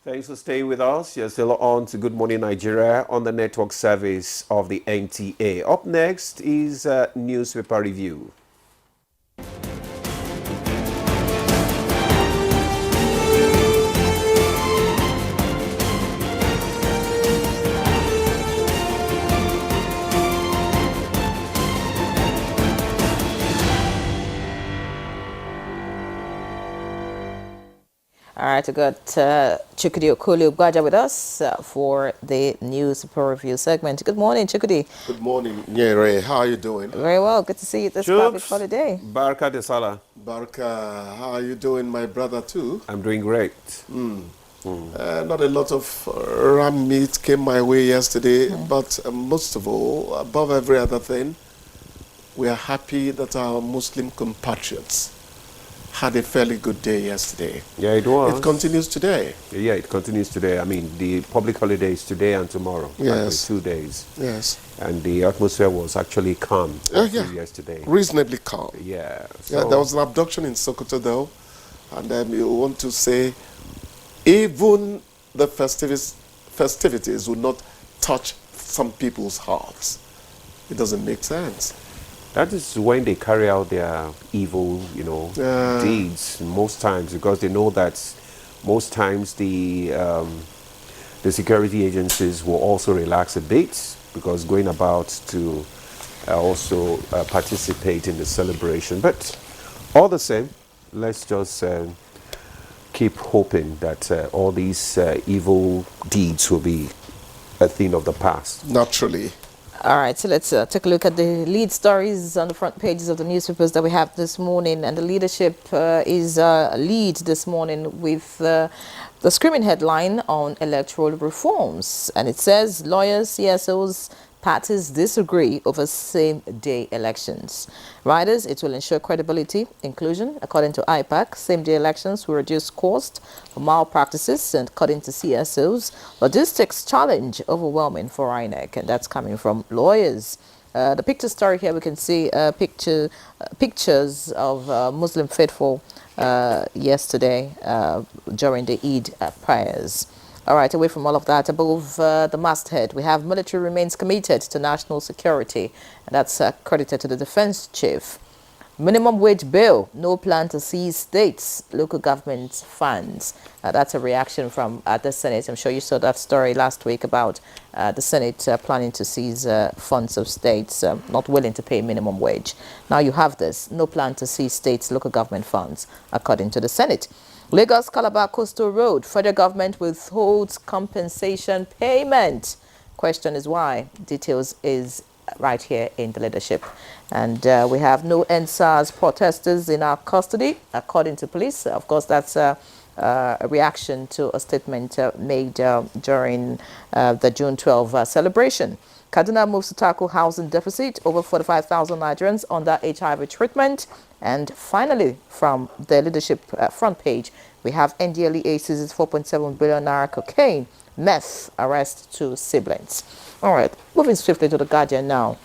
Thanks for staying with us. You're still on to Good Morning Nigeria on the network service of the NTA. Up next is newspaper review. All right, I got Chukudi Okoli Abuja with us for the news review segment. Good morning, Chukudi. Good morning, Nyere. How are you doing? Very well. Good to see you this public holiday. Barka de Salah. Barka, how are you doing, my brother, too? I'm doing great. Not a lot of ram meat came my way yesterday, but most of all, above every other thing, we are happy that our Muslim compatriots had a fairly good day yesterday. Yeah, it was. It continues today. Yeah, it continues today. I mean, the public holiday is today and tomorrow. Yes. Actually, 2 days. Yes. And the atmosphere was actually calm yesterday. Reasonably calm. Yeah. Yeah, there was an abduction in Sokoto, though. And you want to say, even the festivities will not touch some people's hearts. It doesn't make sense. That is when they carry out their evil, deeds most times, because they know that most times the security agencies will also relax a bit, because going about to also participate in the celebration. But all the same, let's just keep hoping that all these evil deeds will be a thing of the past. Naturally. All right, so let's take a look at the lead stories on the front pages of the newspapers that we have this morning. And the leadership is lead this morning with the screaming headline on electoral reforms. And it says lawyers, CSOs, parties disagree over same-day elections. Riders, it will ensure credibility, inclusion. According to IPAC, same-day elections will reduce cost for malpractices, and according to CSOs, logistics challenge overwhelming for INEC, and that's coming from lawyers. The picture story here, we can see pictures of Muslim faithful yesterday during the Eid prayers. All right, away from all of that, above the masthead, we have military remains committed to national security. And that's credited to the defense chief. Minimum wage bill, no plan to seize states, local government funds. That's a reaction from the Senate. I'm sure you saw that story last week about the Senate planning to seize funds of states not willing to pay minimum wage. Now you have this, no plan to seize states, local government funds, according to the Senate. Lagos Calabar Coastal Road, federal government withholds compensation payment. Question is why? Details is right here in the leadership. And we have no NSAS protesters in our custody, according to police. Of course, that's a reaction to a statement made during the June 12 celebration. Kaduna moves to tackle housing deficit, over 45,000 Nigerians under HIV treatment. And finally, from the leadership front page, we have NDLEA seizes 4.7 billion naira cocaine, meth, arrest 2 siblings. All right, moving swiftly to The Guardian now.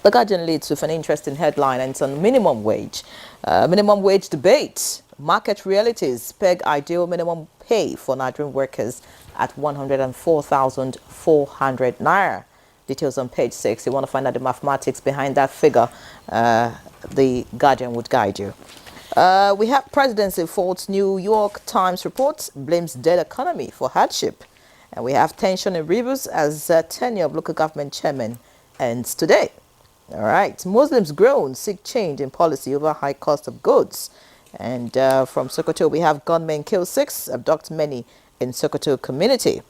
The Guardian leads with an interesting headline, and it's on minimum wage. Minimum wage debate. Market realities peg ideal minimum pay for Nigerian workers at 104,400 naira. Details on page 6. You want to find out the mathematics behind that figure, the Guardian would guide you. We have presidency faults New York Times reports, blames dead economy for hardship. And we have tension in Rivers as tenure of local government chairman ends today. All right. Muslims groan, seek change in policy over high cost of goods. And from Sokoto, we have gunmen kill 6, abduct many in Sokoto community.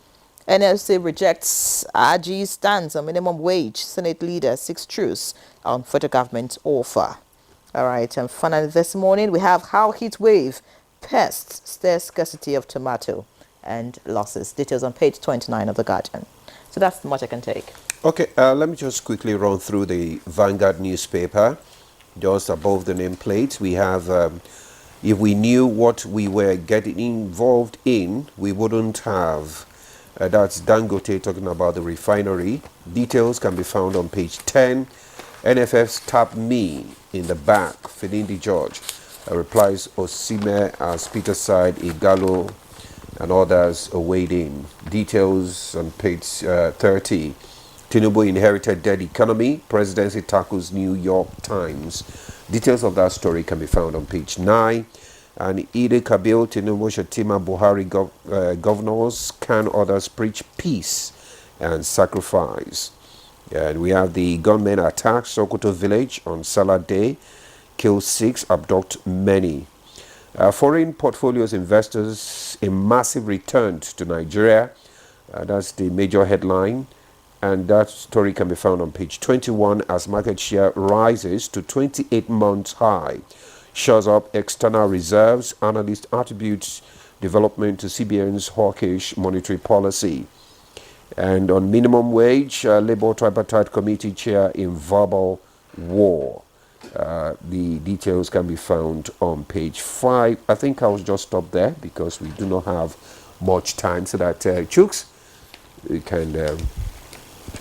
NLC rejects RG's stance on minimum wage. Senate leader seeks truce on federal government offer. All right, and finally this morning, we have how heat wave pests stir scarcity of tomato and losses. Details on page 29 of The Guardian. So that's much I can take. Okay, let me just quickly run through the Vanguard newspaper. Just above the nameplate, we have, if we knew what we were getting involved in, we wouldn't have. That's Dangote talking about the refinery. Details can be found on page 10. NFF's tap me in the back. Finidi George replies Osime as Peter side Igalo and others awaiting. Details on page 30. Tinubu inherited dead economy. Presidency tackles New York Times. Details of that story can be found on page 9. And Ide Kabil, Tinubu, Shatima, Buhari governors, can others preach peace and sacrifice. And we have the gunmen attack Sokoto village on Salah Day, kill 6, abduct many. Foreign portfolios investors, a massive return to Nigeria. That's the major headline. And that story can be found on page 21 as market share rises to 28 months high. Shows up external reserves. Analyst attributes development to CBN's hawkish monetary policy. And on minimum wage, Labour Tripartite Committee chair in verbal war. The details can be found on page 5. I think I'll just stop there because we do not have much time, so that Chooks, you can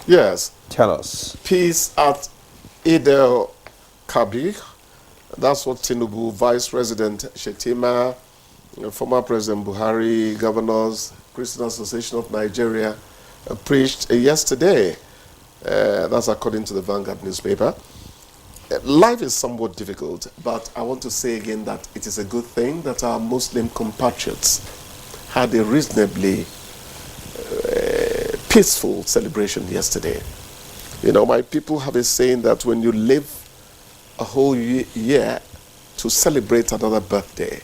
Yes. tell us. Peace at Idel Kabir. That's what Tinubu, Vice President Shetima, former President Buhari, governors, Christian Association of Nigeria, preached yesterday. That's according to the Vanguard newspaper. Life is somewhat difficult, but I want to say again that it is a good thing that our Muslim compatriots had a reasonably peaceful celebration yesterday. You know, my people have a saying that when you live a whole year to celebrate another birthday,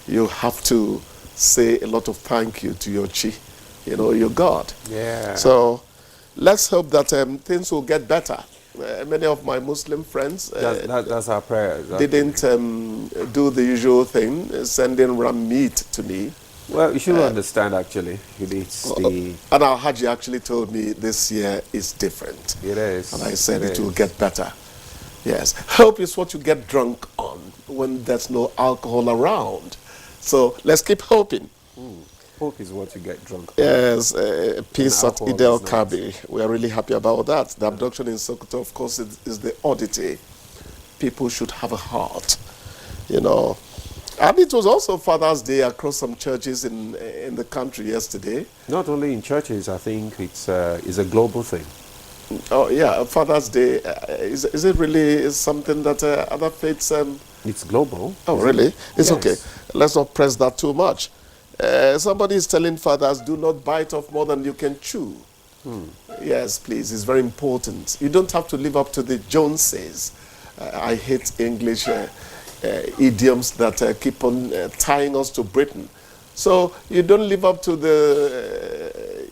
you have to say a lot of thank you to your chi, you know, your God. Yeah. So let's hope that things will get better. Many of my Muslim friends That's our prayer. didn't do the usual thing, sending ram meat to me. Well, you should understand, actually. It's the... And our Haji actually told me this year is different. It is. And I said it will get better. Yes. Hope is what you get drunk on when there's no alcohol around. So let's keep hoping. Hope is what you get drunk on. Yes, peace at alcohol Idel is nice. Kabi. We are really happy about that. The abduction in Sokoto, of course, is the oddity. People should have a heart, you know. And it was also Father's Day across some churches in the country yesterday. Not only in churches, I think it's a global thing. Oh yeah, Father's Day. Is it really something that other faiths? It's global. Oh really? It's Yes. okay. Let's not press that too much. Somebody is telling fathers, do not bite off more than you can chew. Yes, please. It's very important. You don't have to live up to the Joneses. I hate English idioms that keep on tying us to Britain. So you don't live up to the,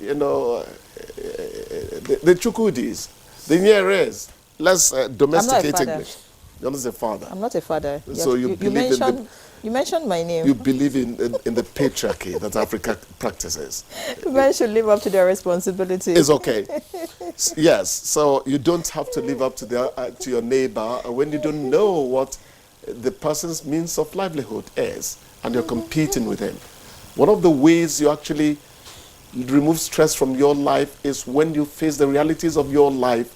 the Chukudis, the Nyeres. Let's domesticate father. English. You're not a father. I'm not a father. So you believe in the... You mentioned my name. You believe in the patriarchy that Africa practices. Men should live up to their responsibility. It's okay. Yes, so you don't have to live up to to your neighbor when you don't know what the person's means of livelihood is, and you're competing with him. One of the ways you actually remove stress from your life is when you face the realities of your life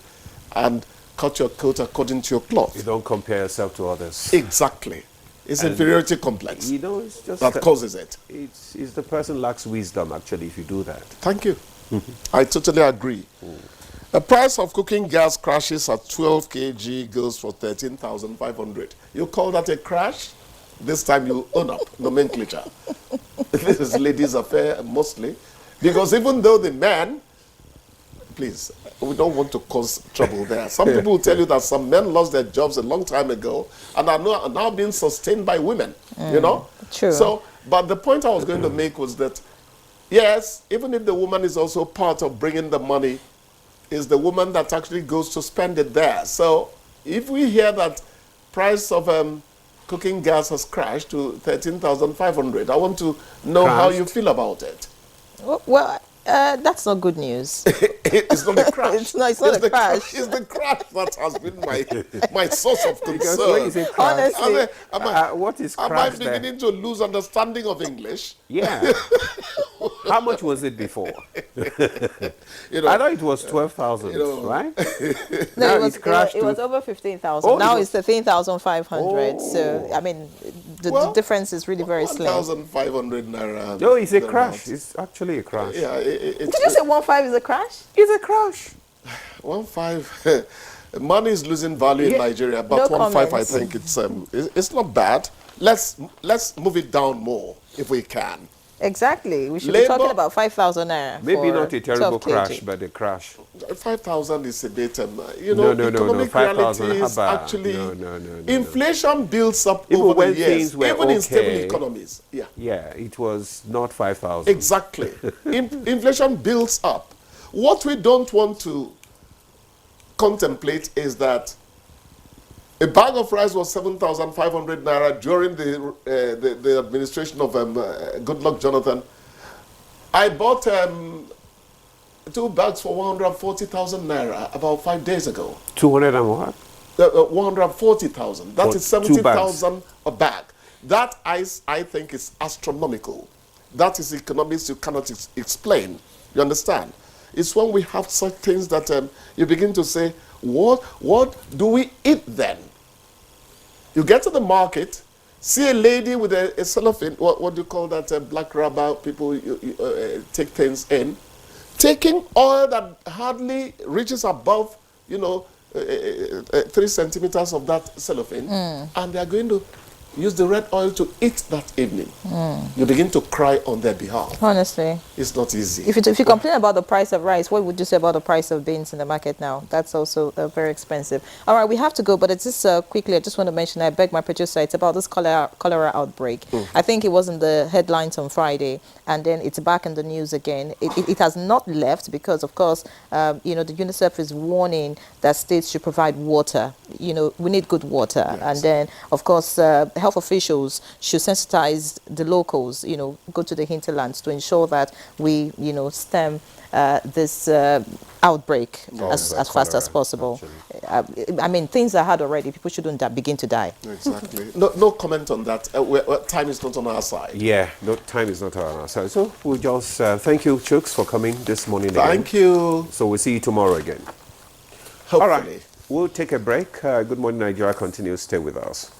and cut your coat according to your cloth. You don't compare yourself to others. Exactly. It's inferiority complex You know, it's just that causes it. It's the person lacks wisdom, actually, if you do that. Thank you. I totally agree. The price of cooking gas crashes at 12 kg goes for 13,500. You call that a crash? This time you own up nomenclature. This is ladies' affair mostly. Because even though the man, please, we don't want to cause trouble there. Some people will tell you that some men lost their jobs a long time ago and are now being sustained by women, you know? True. So, but the point I was going to make was that, yes, even if the woman is also part of bringing the money, is the woman that actually goes to spend it there. So if we hear that price of cooking gas has crashed to 13,500, I want to know how you feel about it. Well, that's not good news. It's not a crash. It's not a the crash. It's the crash that has been my source of Because when you concern. say crash, Honestly. what is Am I crash there? beginning to lose understanding of English? Yeah. How much was it before? You know, I thought it was 12,000, you know, right? No, Now it was, it's crashed it was to- over 15,000. Oh, it Now was- it's 13,500. So, Oh. I mean, the well, difference is really very slim. 1,500 naira. No, it's a thereabout. crash. It's actually a crash. Yeah, Did you say 1.5 is a crash? It's a crash. 1.5. Money is losing value in Yeah. Nigeria, but No 1.5, I comments. think it's not bad. Let's move it down more if we can. Exactly. We should be Labour- talking about 5,000 naira. Maybe for not a terrible 12 kg. crash, but a crash. 5,000 is a bit, No, economic 5,000, reality is haba. actually No. inflation builds up Even over when the years, things were even in stable okay. economies. Yeah, Yeah, it was not 5,000. exactly. Inflation builds up. What we don't want to contemplate is that a bag of rice was 7,500 naira during the administration of Goodluck Jonathan. I bought 2 bags for 140,000 naira about 5 days ago. 200 and what? 140,000. That For is 2 bags. 70,000 a bag. That I think is astronomical. That is economics you cannot explain. You understand? It's when we have such things that you begin to say, what do we eat then? You get to the market, see a lady with a cellophane, what do you call that, black rubber, people take things in, taking oil that hardly reaches above, 3 centimeters of that cellophane, and they are going to use the red oil to eat that evening. You begin to cry on their behalf. Honestly. It's not easy. If you complain about the price of rice, what would you say about the price of beans in the market now? That's also very expensive. All right, we have to go, but it's just quickly, I just want to mention, I beg my producer, it's about this cholera outbreak. I think it was in the headlines on Friday, and then it's back in the news again. It has not left because, of course, the UNICEF is warning that states should provide water. We need good water. Yes. And then, of course, health officials should sensitize the locals, go to the hinterlands to ensure that we, stem this outbreak as fast as possible. I mean, things are hard already. People shouldn't begin to die. Exactly. No comment on that. Time is not on our side. Yeah, no, time is not on our side. So we'll just thank you, Chooks, for coming this morning again. Thank you. So we'll see you tomorrow again. Hopefully. All right, we'll take a break. Good Morning Nigeria continues. Stay with us.